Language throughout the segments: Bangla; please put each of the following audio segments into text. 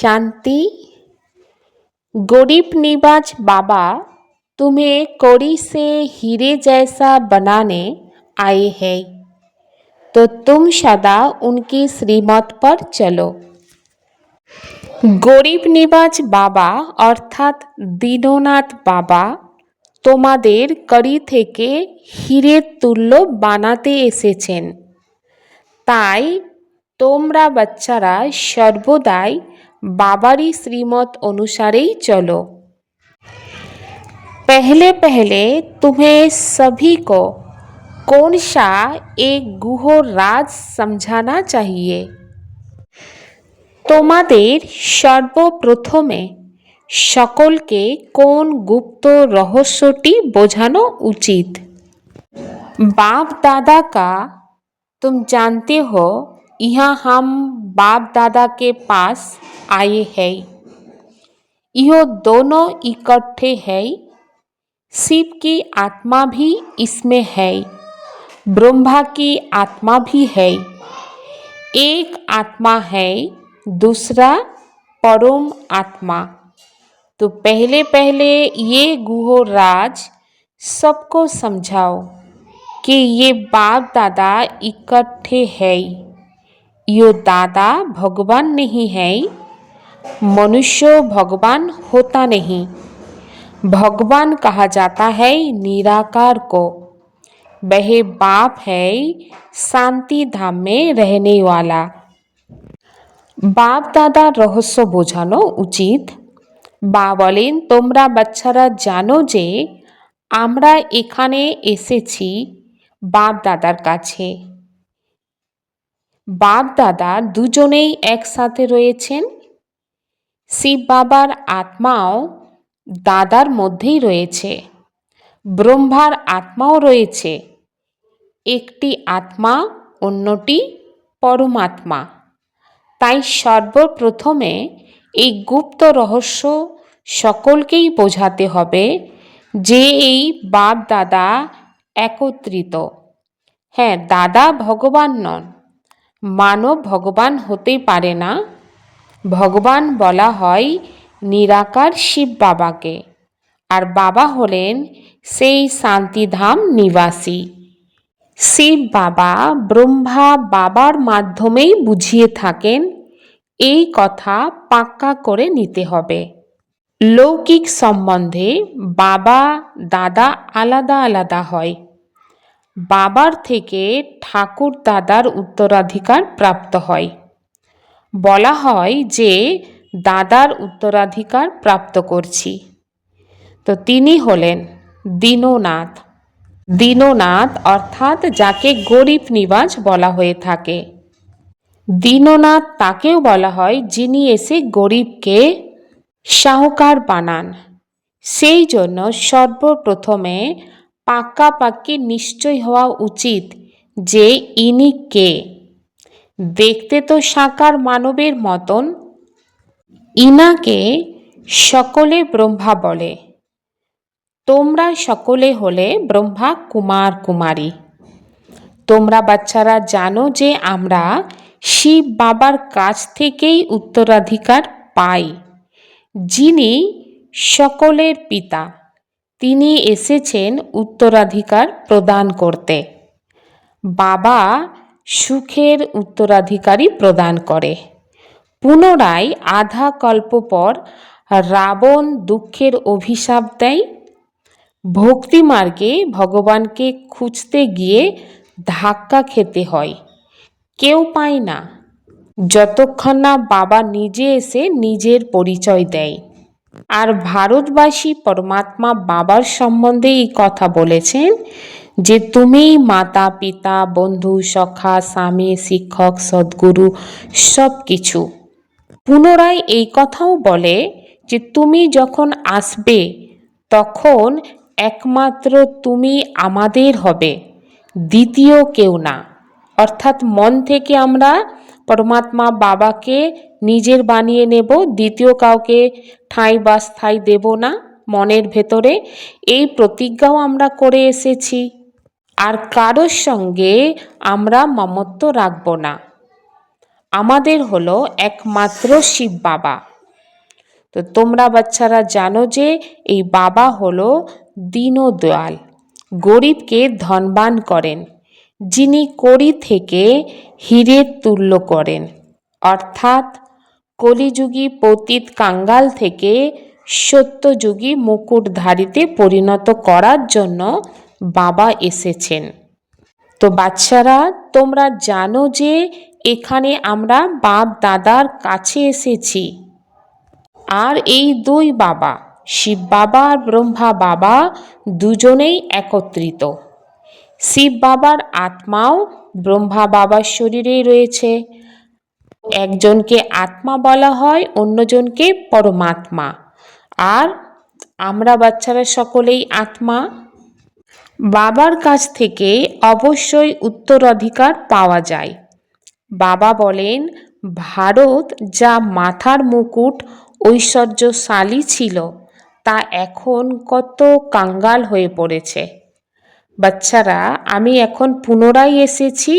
शांति। गरीब निवाज बाबा तुम्हें कड़ी से हीरे जैसा बनाने आए हैं, तो तुम सदा उनकी श्रीमत पर चलो। गरीब निवाज बाबा अर्थात दीननाथ बाबा তোমাদের কড়ি থেকে হীরের তুল্য বানাতে এসেছেন। তাই তোমরা বাচ্চারা সর্বদাই बाबारी श्रीमत अनुसारे ही चलो। पहले पहले तुम्हें सभी को कौन सा एक गुह राज समझाना चाहिए। তোমাদের সর্বপ্রথমে সকলকে কোন गुप्त रहस्यटी বোঝানো उचित। बाप दादा का तुम जानते हो, यहाँ हम बाप दादा के पास आए हैं। यह दोनों इकट्ठे हैं। शिव की आत्मा भी इसमें है, ब्रह्मा की आत्मा भी है। एक आत्मा है, दूसरा परम आत्मा। तो पहले पहले ये गुह राज सबको समझाओ कि ये बाप दादा इकट्ठे हैं। यो दादा भगवान नहीं है, मनुष्य भगवान होता नहीं। भगवान कहा जाता है निराकार को। वह बाप है शांति धाम में रहने वाला। बाप दादा रहस्य बोझानो उचित। বা বলেন তোমরা বাচ্চারা জানো যে আমরা এখানে এসেছি বাপ দাদার কাছে। বাপ দাদা দুজনেই একসাথে রয়েছেন। শিব বাবার আত্মাও দাদার মধ্যেই রয়েছে, ব্রহ্মার আত্মাও রয়েছে। একটি আত্মা, অন্যটি পরমাত্মা। তাই সর্বপ্রথমে এই গুপ্ত রহস্য সকলকেই বোঝাতে হবে যে এই বাপ দাদা একত্রিত। হ্যাঁ, দাদা ভগবান নন, মানব ভগবান হতে পারে না। ভগবান বলা হয় নিরাকার শিব বাবাকে, আর বাবা হলেন সেই শান্তিধাম নিবাসী। শিব বাবা ব্রহ্মা বাবার মাধ্যমেই বুঝিয়ে থাকেন। এই কথা পাক্কা করে নিতে হবে। লৌকিক সম্বন্ধে বাবা দাদা আলাদা আলাদা হয়। বাবার থেকে ঠাকুর দাদার উত্তরাধিকার প্রাপ্ত হয়। বলা হয় যে দাদার উত্তরাধিকার প্রাপ্ত করছি। তো তিনি হলেন দীননাথ। দীননাথ অর্থাৎ যাকে গরিব নিবাজ বলা হয়ে থাকে। দীননাথ তাকেও বলা হয় যিনি এসে গরিবকে সাহুকার বানান। সেই জন্য সর্বপ্রথমে পাক্কাপাক্কি নিশ্চয় হওয়া উচিত যে ইনি কে। দেখতে তো সাকার মানবের মতন। ইনাকে সকলে ব্রহ্মা বলে। তোমরা সকলে হলে ব্রহ্মা কুমার কুমারী। তোমরা বাচ্চারা জানো যে আমরা শিব বাবার কাছ থেকেই উত্তরাধিকার পাই। যিনি সকলের পিতা, তিনি এসেছেন উত্তরাধিকার প্রদান করতে। বাবা সুখের উত্তরাধিকারী প্রদান করে। পুনরায় আধা কল্প পর রাবণ দুঃখের অভিশাপ দেয়। ভক্তি মার্গে ভগবানকে খুঁজতে গিয়ে ধাক্কা খেতে হয়, কেউ পায় না যতক্ষণ না বাবা নিজে এসে নিজের পরিচয় দেয়। আর ভারতবাসী পরমাত্মা বাবার সম্বন্ধে এই কথা বলেছেন যে তুমি মাতা পিতা বন্ধু সখা স্বামী শিক্ষক সদ্গুরু সব কিছু। পুনরায় এই কথাও বলে যে তুমি যখন আসবে তখন একমাত্র তুমি আমাদের হবে, দ্বিতীয় কেউ না। অর্থাৎ মন থেকে আমরা পরমাত্মা বাবাকে নিজের বানিয়ে নেব, দ্বিতীয় কাউকে ঠাঁই বা স্থায়ী দেব না মনের ভেতরে। এই প্রতিজ্ঞাও আমরা করে এসেছি। আর কারোর সঙ্গে আমরা মমত্ব রাখব না। আমাদের হলো একমাত্র শিব বাবা। তো তোমরা বাচ্চারা জানো যে এই বাবা হলো দীনদয়াল, গরিবকে ধনবান করেন, যিনি কড়ি থেকে হীরের তুল্য করেন, অর্থাৎ কলিযুগী পতিত কাঙ্গাল থেকে সত্যযুগী মুকুটধারীতে পরিণত করার জন্য বাবা এসেছেন। তো বাচ্চারা তোমরা জানো যে এখানে আমরা বাপ দাদার কাছে এসেছি, আর এই দুই বাবা, শিব বাবা আর ব্রহ্মা বাবা, দুজনেই একত্রিত। শিব বাবার আত্মাও ব্রহ্মা বাবার শরীরেই রয়েছে। একজনকে আত্মা বলা হয়, অন্যজনকে পরমাত্মা। আর আমরা বাচ্চারা সকলেই আত্মা। বাবার কাছ থেকে অবশ্যই উত্তরাধিকার পাওয়া যায়। বাবা বলেন, ভারত যা মাথার মুকুট ঐশ্বর্যশালী ছিল, তা এখন কত কাঙ্গাল হয়ে পড়েছে। বাচ্চারা, আমি এখন পুনরায় এসেছি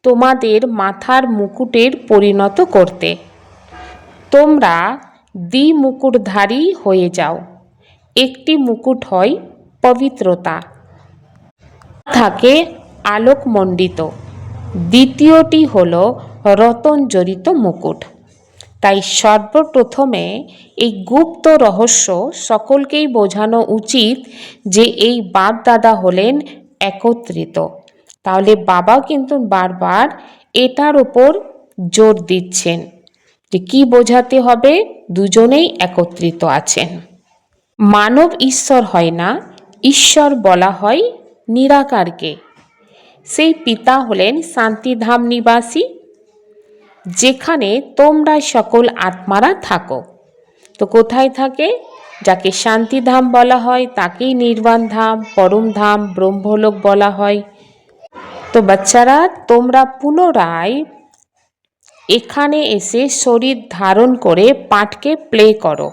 তোমাদের মাথার মুকুটের পরিণত করতে। তোমরা দ্বিমুকুটধারী হয়ে যাও। একটি মুকুট হয় পবিত্রতা, থাকে আলোকমণ্ডিত, দ্বিতীয়টি হল রতন জড়িত মুকুট। তাই সর্বপ্রথমে এই গুপ্ত রহস্য সকলকেই বোঝানো উচিত যে এই বাপ দাদা হলেন একত্রিত। তাহলে বাবা কিন্তু বারবার এটার উপর জোর দিচ্ছেন যে কি বোঝাতে হবে, দুজনেই একত্রিত আছেন। মানব ঈশ্বর হয় না, ঈশ্বর বলা হয় নিরাকারকে। সেই পিতা হলেন শান্তিধাম নিবাসী, যেখানে তোমরা সকল আত্মারা থাকো। তো কোথায় থাকে? যাকে শান্তিধাম বলা হয় তাকেই নির্বাণ ধাম, পরম ধাম, ব্রহ্মলোক বলা হয়। তো বাচ্চারা, তোমরা পুনরায় এখানে এসে শরীর ধারণ করে পাঠকে প্লে করো।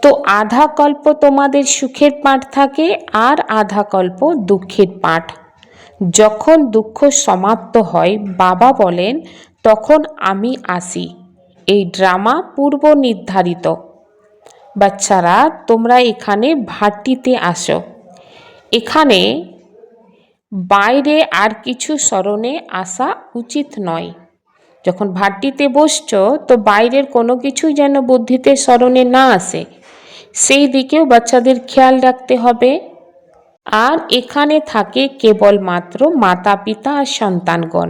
তো আধা কল্প তোমাদের সুখের পাঠ থাকে, আর আধা কল্প দুঃখের পাঠ। যখন দুঃখ সমাপ্ত হয়, বাবা বলেন, তখন আমি আসি। এই ড্রামা পূর্ব নির্ধারিত। বাচ্চারা, তোমরা এখানে ভাটিতে আসো। এখানে বাইরে আর কিছু স্মরণে আসা উচিত নয়। যখন ভাটিতে বসছো, তো বাইরের কোনো কিছু যেন বুদ্ধিতে স্মরণে না আসে, সেই দিকেও বাচ্চাদের খেয়াল রাখতে হবে। আর এখানে থাকে কেবলমাত্র মাতা পিতা আর সন্তানগণ।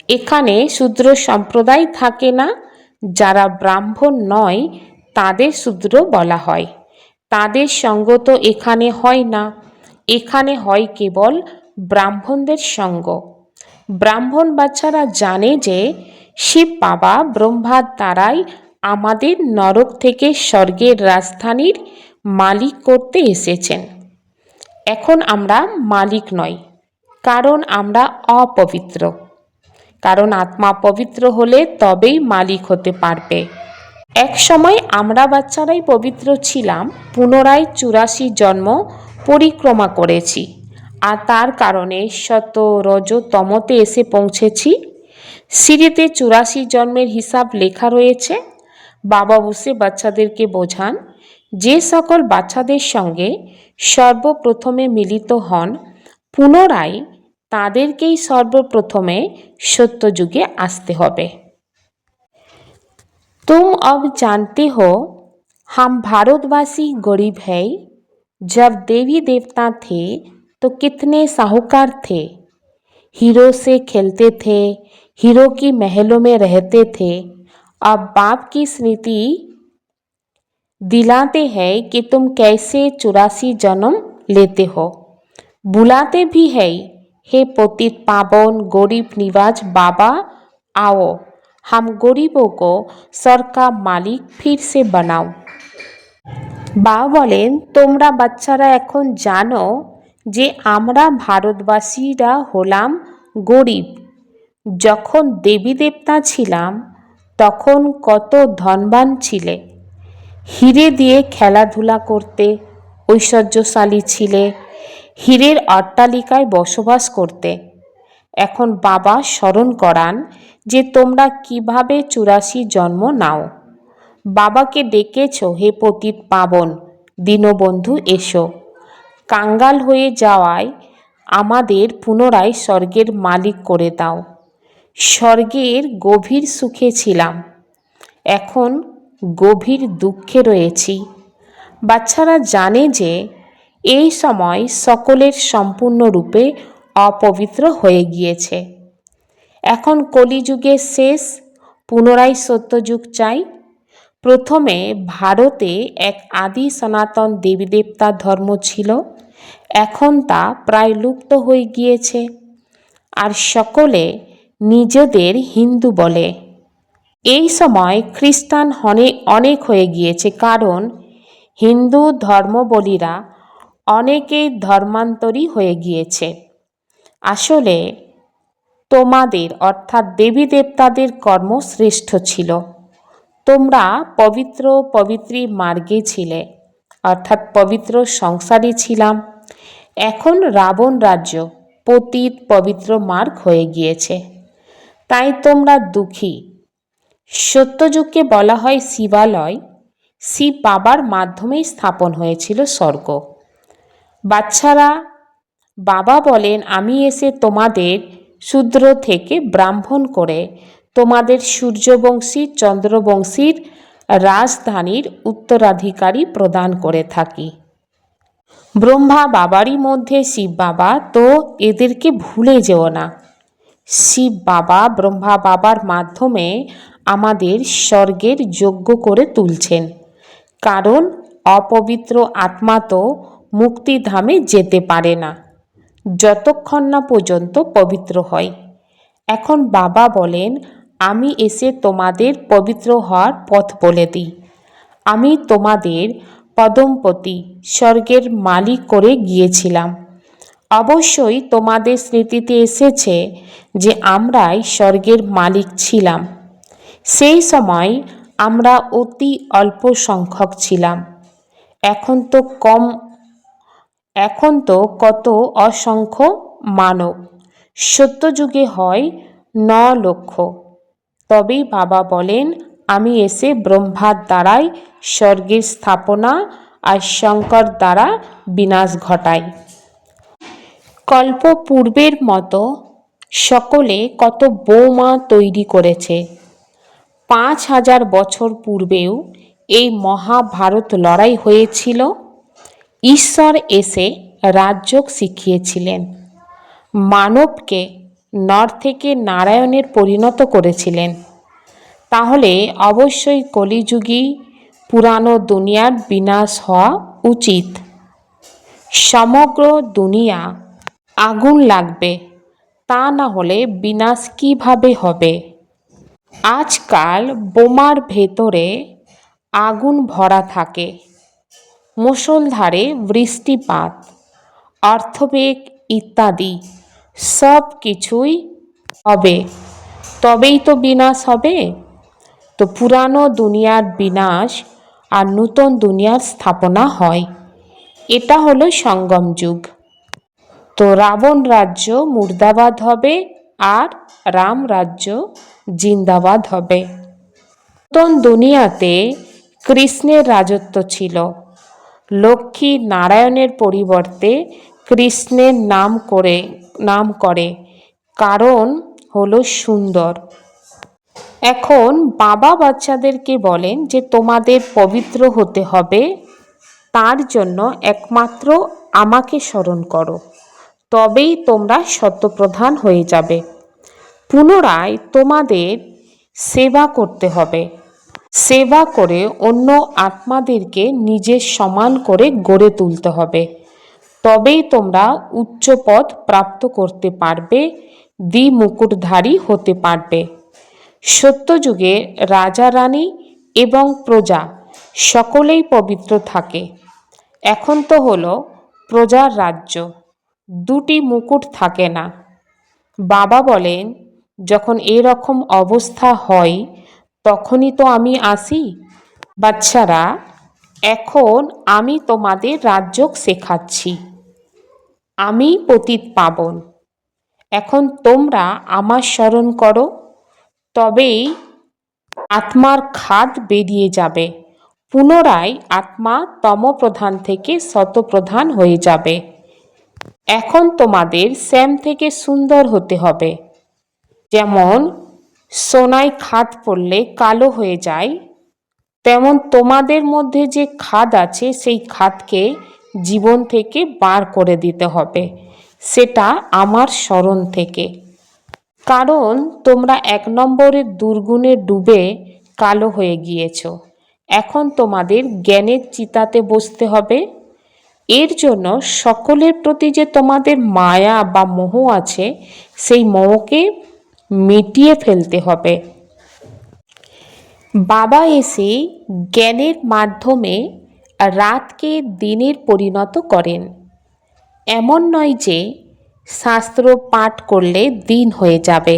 এখানে শূদ্র সম্প্রদায় থাকে না। যারা ব্রাহ্মণ নয় তাদের শূদ্র বলা হয়। তাদের সঙ্গ তো এখানে হয় না, এখানে হয় কেবল ব্রাহ্মণদের সঙ্গ। ব্রাহ্মণ বাচ্চারা জানে যে শিব বাবা ব্রহ্মার দ্বারাই আমাদের নরক থেকে স্বর্গের রাজধানীর মালিক করতে এসেছেন। এখন আমরা মালিক নই, কারণ আমরা অপবিত্র। কারণ আত্মা পবিত্র হলে তবেই মালিক হতে পারবে। এক সময় আমরা বাচ্চারাই পবিত্র ছিলাম, পুনরায় 84 জন্ম পরিক্রমা করেছি, আর তার কারণে শত রজ তমতে এসে পৌঁছেছি। সিঁড়িতে 84 জন্মের হিসাব লেখা রয়েছে। বাবা বসে বাচ্চাদেরকে বোঝান, যে সকল বাচ্চাদের সঙ্গে সর্বপ্রথমে মিলিত হন, পুনরায় তাদেরকেই সর্বপ্রথমে সত্যযুগে আসতে হবে। तुम अब जानते हो हम भारतवासी गरीब हैं। जब देवी देवता थे तो कितने साहूकार थे। हीरो से खेलते थे, हीरो की महलों में रहते थे। अब बाप की स्मृति दिलाते हैं कि तुम कैसे 84 जन्म लेते हो। बुलाते भी है, हे पतित पावन गरीब निवाज बाबा, आओ हम गरीबों को स्वर्ग का मालिक फिर से बनाओ। বাবা বলেন, তোমরা বাচ্চারা এখন জানো যে আমরা ভারতবাসীরা হলাম গরিব। যখন দেবী দেবতা ছিলাম তখন কত ধনবান ছিলে, হিরে দিয়ে খেলাধুলা করতে, ঐশ্বর্যশালী ছিলে, হীরের অট্টালিকায় বসবাস করতে। এখন বাবা স্মরণ করান যে তোমরা কিভাবে 84 জন্ম নাও। বাবাকে ডেকেছ, হে পতিত পাবন দীনবন্ধু এসো। কাঙ্গাল হয়ে যাওয়ায় আমাদের পুনরায় স্বর্গের মালিক করে দাও। স্বর্গের গভীর সুখে ছিলাম, এখন গভীর দুঃখে রয়েছি। বাচ্চারা জানে যে এই সময় সকলের সম্পূর্ণরূপে অপবিত্র হয়ে গিয়েছে। এখন কলিযুগের শেষ, পুনরায় সত্যযুগ চাই। প্রথমে ভারতে এক আদি সনাতন দেবীদেবতা ধর্ম ছিল, এখন তা প্রায় লুপ্ত হয়ে গিয়েছে, আর সকলে নিজেদের হিন্দু বলে। এই সময় খ্রিস্টান অনেক হয়ে গিয়েছে, কারণ হিন্দু ধর্মবলীরা অনেকেই ধর্মান্তরী হয়ে গিয়েছে। আসলে তোমাদের অর্থাৎ দেবী দেবতাদের কর্ম শ্রেষ্ঠ ছিল। তোমরা পবিত্র পবিত্রী মার্গে ছিলে, অর্থাৎ পবিত্র সংসারে ছিলাম। এখন রাবণ রাজ্য পতিত পবিত্র মার্গ হয়ে গিয়েছে, তাই তোমরা দুঃখী। সত্যযুগকে বলা হয় শিবালয়। শিব বাবার মাধ্যমেই স্থাপন হয়েছিল স্বর্গ। বাচ্চারা, বাবা বলেন আমি এসে তোমাদের শূদ্র থেকে ব্রাহ্মণ করে তোমাদের সূর্যবংশী চন্দ্রবংশীর রাজধানীর উত্তরাধিকারী প্রদান করে থাকি। ব্রহ্মা বাবারই মধ্যে শিব বাবা, তো এদেরকে ভুলে যেও না। শিব বাবা ব্রহ্মা বাবার মাধ্যমে আমাদের স্বর্গের যোগ্য করে তুলছেন, কারণ অপবিত্র আত্মা তো মুক্তিধামে যেতে পারে না যতক্ষণ না পর্যন্ত পবিত্র হয়। এখন বাবা বলেন আমি এসে তোমাদের পবিত্র হওয়ার পথ বলে দিই। আমি তোমাদের পদমপতি স্বর্গের মালিক করে গিয়েছিলাম। অবশ্যই তোমাদের স্মৃতিতে এসেছে যে আমরাই স্বর্গের মালিক ছিলাম। সেই সময় আমরা অতি অল্প সংখ্যক ছিলাম, এখন তো কত অসংখ্য মানব। সত্যযুগে হয় 9 লক্ষ। তবেই বাবা বলেন আমি এসে ব্রহ্মার দ্বারাই স্বর্গের স্থাপনা আর শঙ্কর দ্বারা বিনাশ ঘটাই। কল্প পূর্বের মতো সকলে কত বোমা তৈরি করেছে। 5000 বছর পূর্বেও এই মহাভারত লড়াই হয়েছিল। ঈশ্বর এসে রাজযোগ শিখিয়েছিলেন, মানবকে নর থেকে নারায়ণের পরিণত করেছিলেন। তাহলে অবশ্যই কলিযুগী পুরানো দুনিয়ার বিনাশ হওয়া উচিত। সমগ্র দুনিয়া আগুন লাগবে, তা না হলে বিনাশ কিভাবে হবে? আজকাল বোমার ভেতরে আগুন ভরা থাকে, মুষলধারে বৃষ্টিপাত, অর্থবেগ ইত্যাদি সব কিছুই হবে, তবেই তো বিনাশ হবে। তো পুরানো দুনিয়ার বিনাশ আর নূতন দুনিয়ার স্থাপনা হয়। এটা হলো সঙ্গম যুগ। তো রাবণ রাজ্য মুর্দাবাদ হবে আর রাম রাজ্য জিন্দাবাদ হবে। নূতন দুনিয়াতে কৃষ্ণের রাজত্ব ছিল। লক্ষ্মী নারায়ণের পরিবর্তে কৃষ্ণের নাম করে, কারণ হলো সুন্দর। এখন বাবা বাচ্চাদেরকে বলেন যে তোমাদের পবিত্র হতে হবে, তার জন্য একমাত্র আমাকে স্মরণ করো, তবেই তোমরা সত্যপ্রধান হয়ে যাবে। পুনরায় তোমাদের সেবা করতে হবে। সেবা করে অন্য আত্মাদেরকে নিজের সমান করে গড়ে তুলতে হবে, তবেই তোমরা উচ্চ পদ প্রাপ্ত করতে পারবে, দ্বিমুকুটধারী হতে পারবে। সত্যযুগে রাজা রানী এবং প্রজা সকলেই পবিত্র থাকে। এখন তো হলো প্রজার রাজ্য, দুটি মুকুট থাকে না। বাবা বলেন যখন এরকম অবস্থা হয় তখনই তো আমি আসি। বাচ্চারা, এখন আমি তোমাদের রাজযোগ শেখাচ্ছি। আমি পতিত পাবন। এখন তোমরা আমার স্মরণ করো, তবেই আত্মার খাদ বেরিয়ে যাবে। পুনরায় আত্মা তমপ্রধান থেকে সতপ্রধান হয়ে যাবে। এখন তোমাদের শ্যাম থেকে সুন্দর হতে হবে। যেমন সোনায় খাদ পড়লে কালো হয়ে যায়, তেমন তোমাদের মধ্যে যে খাদ আছে সেই খাদকে জীবন থেকে বার করে দিতে হবে, সেটা আমার স্মরণ থেকে। কারণ তোমরা 1 নম্বরের দুর্গুণে ডুবে কালো হয়ে গিয়েছ। এখন তোমাদের জ্ঞানের চিতাতে বসতে হবে। এর জন্য সকলের প্রতি যে তোমাদের মায়া বা মোহ আছে, সেই মোহকে মিটিয়ে ফেলতে হবে। বাবা এসে জ্ঞানের মাধ্যমে রাতকে দিনের পরিণত করেন। এমন নয় যে শাস্ত্র পাঠ করলে দিন হয়ে যাবে,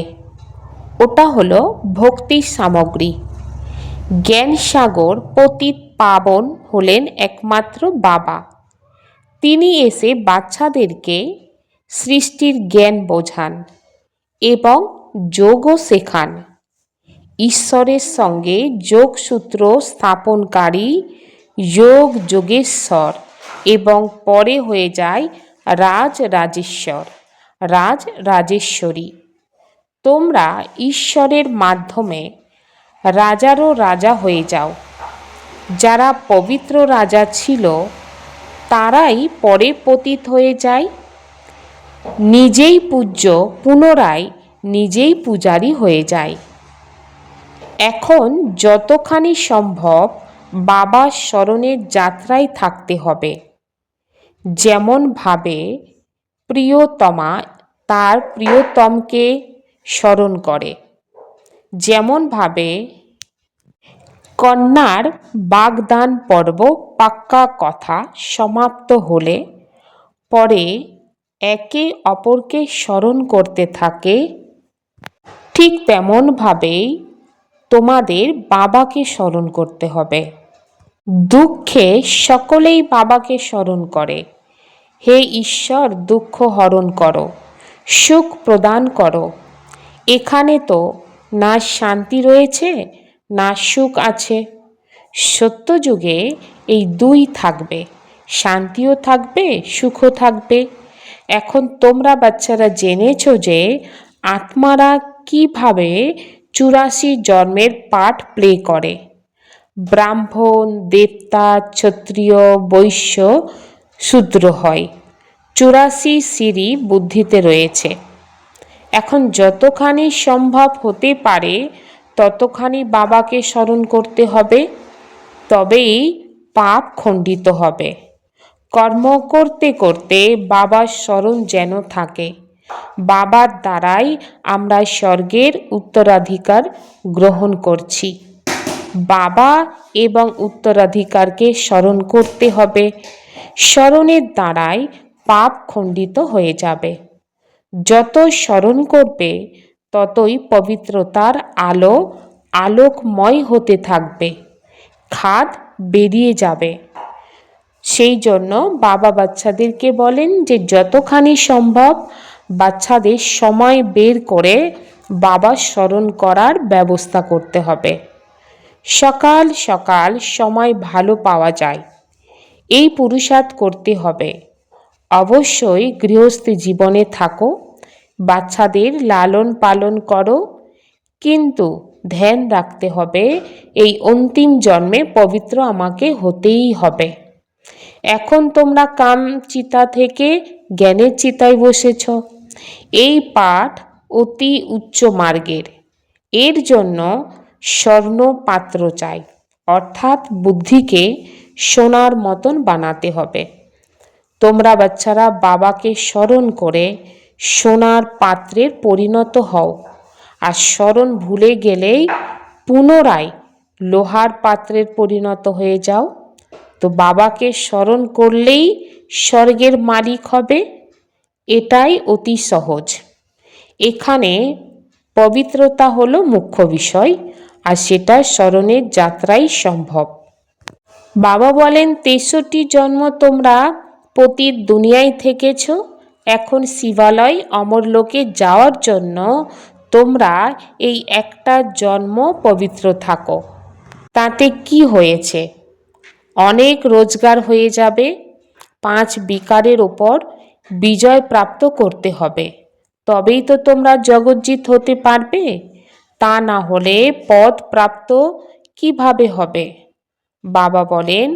ওটা হলো ভক্তির সামগ্রী। জ্ঞান সাগর পতিত পাবন হলেন একমাত্র বাবা। তিনি এসে বাচ্চাদেরকে সৃষ্টির জ্ঞান বোঝান এবং যোগও শেখান। ঈশ্বরের সঙ্গে যোগসূত্র স্থাপনকারী যোগ যোগেশ্বর এবং পরে হয়ে যায় রাজরাজেশ্বর, রাজরাজেশ্বরী। তোমরা ঈশ্বরের মাধ্যমে রাজারও রাজা হয়ে যাও। যারা পবিত্র রাজা ছিল তারাই পরে পতিত হয়ে যায়। নিজেই পূজ্য পুনরায় নিজেই পূজারী হয়ে যায়। এখন যতখানি সম্ভব বাবার স্মরণের যাত্রায় থাকতে হবে। যেমনভাবে প্রিয়তমা তার প্রিয়তমকে স্মরণ করে, যেমনভাবে কন্যার বাগদান পর্ব পাক্কা কথা সমাপ্ত হলে পরে একে অপরকে স্মরণ করতে থাকে, ঠিক তেমনভাবেই তোমাদের বাবাকে স্মরণ করতে হবে। দুঃখে সকলেই বাবাকে স্মরণ করে, হে ঈশ্বর দুঃখ হরণ করো, সুখ প্রদান করো। এখানে তো না শান্তি রয়েছে না সুখ আছে। সত্যযুগে এই দুই থাকবে, শান্তিও থাকবে সুখও থাকবে। এখন তোমরা বাচ্চারা জেনেছো যে আত্মারা কিভাবে 84 জন্মের পার্ট প্লে করে। ব্রাহ্মণ, দেবতা, ক্ষত্রিয়, বৈশ্য, শূদ্র হয়। 84 সিঁড়ি বুদ্ধিতে রয়েছে। এখন যতখানি সম্ভব হতে পারে ততখানি বাবাকে স্মরণ করতে হবে, তবেই পাপ খণ্ডিত হবে। কর্ম করতে করতে বাবার স্মরণ যেন থাকে। বাবার দ্বারাই আমরা স্বর্গের উত্তরাধিকার গ্রহণ করছি। বাবা এবং উত্তরাধিকারকে স্মরণ করতে হবে। স্মরণের দ্বারাই পাপ খণ্ডিত হয়ে যাবে। যত স্মরণ করবে ততই পবিত্রতার আলো আলোকময় হতে থাকবে, খাদ বেরিয়ে যাবে। সেই জন্য বাবা বাচ্চাদেরকে বলেন যে যতখানি সম্ভব বাচ্চাদের সময় বের করে বাবা স্মরণ করার ব্যবস্থা করতে হবে। সকাল সকাল সময় ভালো পাওয়া যায়, এই পুরুষার্থ করতে হবে। অবশ্যই গৃহস্থ জীবনে থাকো, বাচ্চাদের লালন পালন করো, কিন্তু ধ্যান রাখতে হবে এই অন্তিম জন্মে পবিত্র আমাকে হতেই হবে। এখন তোমরা কাম চিতা থেকে জ্ঞানের চিতায় বসেছ। এই পাঠ অতি উচ্চ মার্গের। এর জন্য স্বর্ণ পাত্র চাই, অর্থাৎ বুদ্ধিকে সোনার মতন বানাতে হবে। তোমরা বাচ্চারা বাবাকে স্মরণ করে সোনার পাত্রের পরিণত হও। আর স্মরণ ভুলে গেলেই পুনরায় লোহার পাত্রের পরিণত হয়ে যাও। তো বাবাকে স্মরণ করলেই স্বর্গের মালিক হবে। এটাই অতি সহজ। এখানে পবিত্রতা হলো মুখ্য বিষয়, আর সেটা স্মরণের যাত্রাই সম্ভব। বাবা বলেন 63 জন্ম তোমরা পতিত দুনিয়ায় থেকেছ। এখন শিবালয় অমরলোকে যাওয়ার জন্য তোমরা এই একটা জন্ম পবিত্র থাকো। তাতে কি হয়েছে? অনেক রোজগার হয়ে যাবে। 5 বিকারের ওপর বিজয় প্রাপ্ত করতে হবে, তবেই তো তোমরা জগজ্জিত হতে পারবে। তা না হলে পদ প্রাপ্ত কিভাবে হবে? বাবা বলেন,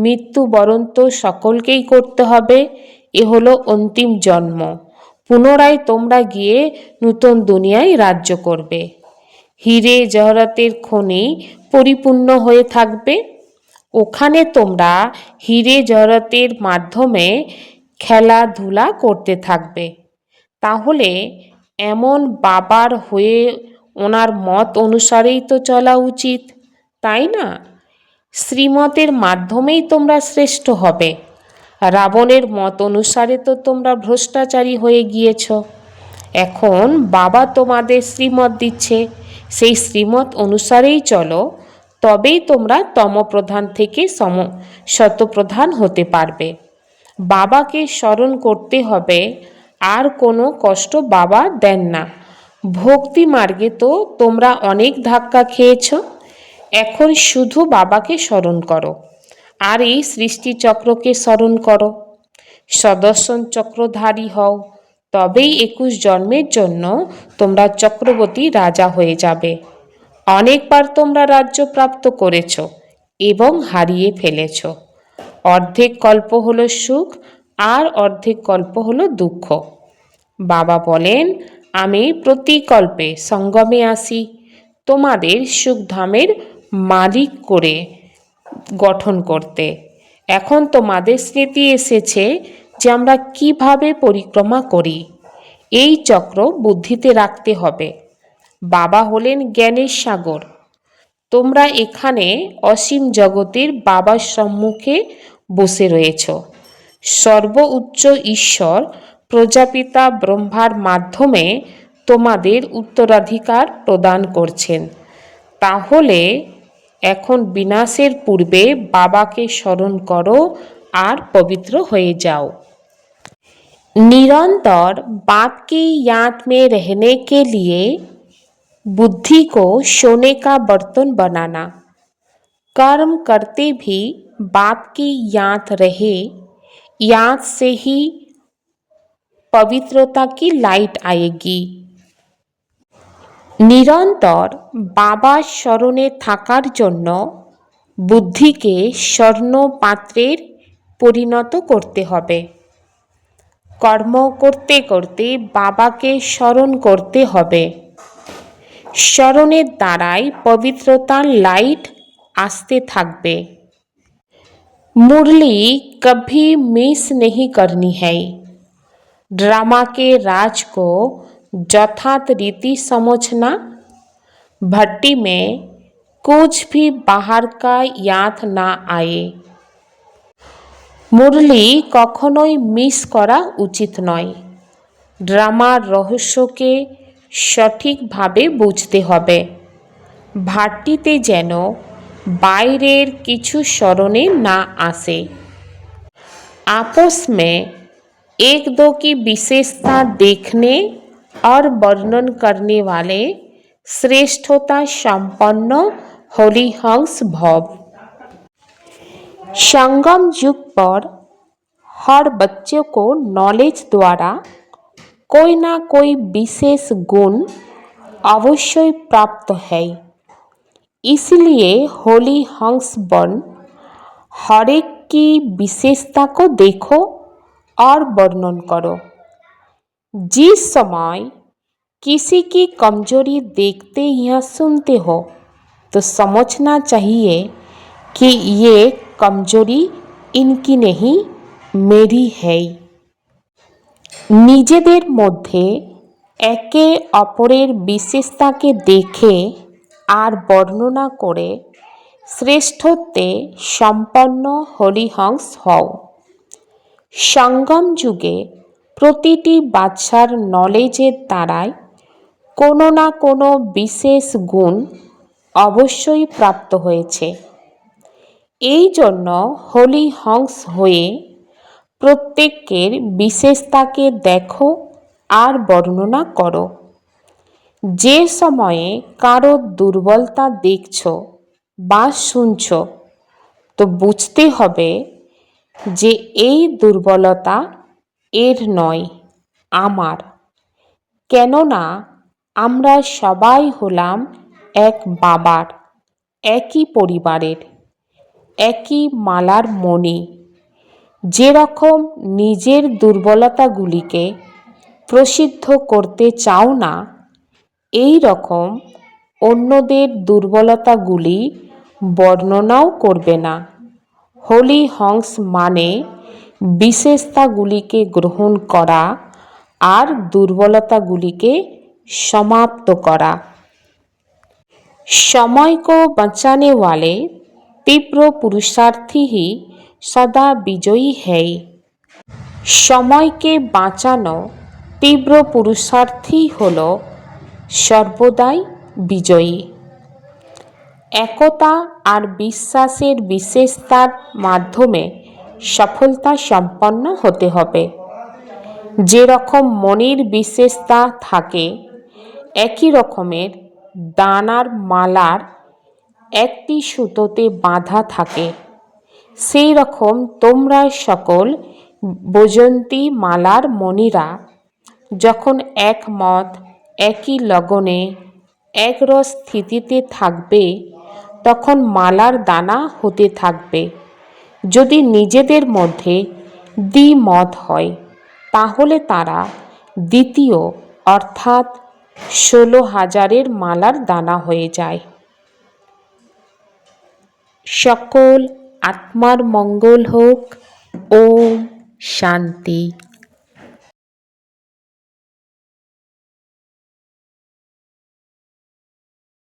মৃত্যুবরণ তো সকলকেই করতে হবে। এ হলো অন্তিম জন্ম। পুনরায় তোমরা গিয়ে নূতন দুনিয়ায় রাজ্য করবে। হীরে জহরতের খনি পরিপূর্ণ হয়ে থাকবে। ওখানে তোমরা হীরে জহরতের মাধ্যমে খেলাধুলা করতে থাকবে। তাহলে এমন বাবার হয়ে ওনার মত অনুসারেই তো চলা উচিত, তাই না? শ্রীমতের মাধ্যমেই তোমরা শ্রেষ্ঠ হবে। রাবণের মত অনুসারে তো তোমরা ভ্রষ্টাচারী হয়ে গিয়েছ। এখন বাবা তোমাদের শ্রীমত দিচ্ছে, সেই শ্রীমত অনুসারেই চলো, তবেই তোমরা তমপ্রধান থেকে শতপ্রধান হতে পারবে। বাবাকে স্মরণ করতে হবে, আর কোনো কষ্ট বাবা দেন না। ভক্তি মার্গে তো তোমরা অনেক ধাক্কা খেয়েছ। এখন শুধু বাবাকে স্মরণ করো, আর এই সৃষ্টিচক্রকে স্মরণ করো। সুদর্শন চক্রধারী হও, তবেই 21 জন্মের জন্য তোমরা চক্রবর্তী রাজা হয়ে যাবে। অনেকবার তোমরা রাজ্য প্রাপ্ত করেছ এবং হারিয়ে ফেলেছ। অর্ধেক কল্প হলো সুখ, আর অর্ধেক কল্প হলো দুঃখ। বাবা বলেন, আমি প্রতি কল্পে সঙ্গমে আসি তোমাদের সুখধামের মালিক করে গঠন করতে। এখন তোমাদের স্মৃতি এসেছে যে আমরা কিভাবে পরিক্রমা করি। এই চক্র বুদ্ধিতে রাখতে হবে। বাবা হলেন জ্ঞানের সাগর। তোমরা এখানে অসীম জগতের বাবার সম্মুখে বসে রয়েছ। সর্বোচ্চ ঈশ্বর প্রজাপিতা ব্রহ্মার মাধ্যমে তোমাদের উত্তরাধিকার প্রদান করছেন। তাহলে এখন বিনাশের পূর্বে বাবাকে স্মরণ করো আর পবিত্র হয়ে যাও। निरंतर बाप की याद में रहने के लिए बुद्धि को सोने का बर्तन बनाना। कर्म करते भी बाप की याद रहे, याद से ही पवित्रता की लाइट आएगी। নিরন্তর বাবার স্মরণে থাকার জন্য বুদ্ধিকে স্বর্ণ পাত্রের পরিণত করতে হবে। কর্ম করতে করতে বাবাকে স্মরণ করতে হবে। স্মরণের দ্বারাই পবিত্রতার লাইট আসতে থাকবে। मुरली कभी मिस नहीं करनी है। ड्रामा के राज को यथार्थ रीति समझना। भट्टी में कुछ भी बाहर का याद ना आए। মুরলি কখনোই মিস করা উচিত নয়। ড্রামার রহস্যকে সঠিকভাবে বুঝতে হবে। ভাট্টিতে যেন বাইরের কিছু স্মরণে না আসে। आपस में एक दो की विशेषता देखने और वर्णन करने वाले श्रेष्ठता संपन्न हरिहंस भव। संगम युग पर हर बच्चे को नॉलेज द्वारा कोई ना कोई विशेष गुण अवश्य प्राप्त है। इसलिए होली हंस बन हर एक की विशेषता को देखो और वर्णन करो। जिस समय किसी की कमजोरी देखते या सुनते हो तो समझना चाहिए कि ये कमजोरी इनकी नहीं, मेरी है। নিজেদের মধ্যে একে অপরের বিশেষতাকে দেখে আর বর্ণনা করে শ্রেষ্ঠত্বে সম্পন্ন হরিহংস হও। সঙ্গম যুগে প্রতিটি বাচ্চার নলেজের দ্বারাই কোনো না কোনো বিশেষ গুণ অবশ্যই প্রাপ্ত হয়েছে। এই জন্য হরিহংস হয়ে প্রত্যেকের বিশেষতাকে দেখো আর বর্ণনা করো। যে সময়ে কারো দুর্বলতা দেখছ বা শুনছ, তো বুঝতে হবে যে এই দুর্বলতা এর নয়, আমার। কেননা আমরা সবাই হলাম এক বাবার, একই পরিবারের, একই মালার মণি। যেরকম নিজের দুর্বলতাগুলিকে প্রসিদ্ধ করতে চাও না, এই রকম অন্যদের দুর্বলতাগুলি বর্ণনাও করবে না। হোলি হংস মানে বিশেষতাগুলিকে গ্রহণ করা আর দুর্বলতাগুলিকে समाप्त करा। समय को बचाने वाले तीव्र पुरुषार्थी ही सदा विजयी है। সময়কে বাঁচানো তীব্র পুরুষার্থী হল সর্বদাই বিজয়ী। একতা আর বিশ্বাসের বিশেষতার মাধ্যমে সফলতা সম্পন্ন হতে হবে। যেরকম মনের বিশেষতা থাকে, একই রকমের দানার মালার একটি সুতোতে বাঁধা থাকে, সেই রকম তোমরা সকল বৈজয়ন্তী মালার মণিরা যখন একমত, একই লগনে, একরস স্থিতিতে থাকবে, তখন মালার দানা হতে থাকবে। যদি নিজেদের মধ্যে দ্বিমত হয়, তাহলে তারা দ্বিতীয় অর্থাৎ 16,000-এর মালার দানা হয়ে যায়। সকল আত্মার মঙ্গল হোক। ওম শান্তি।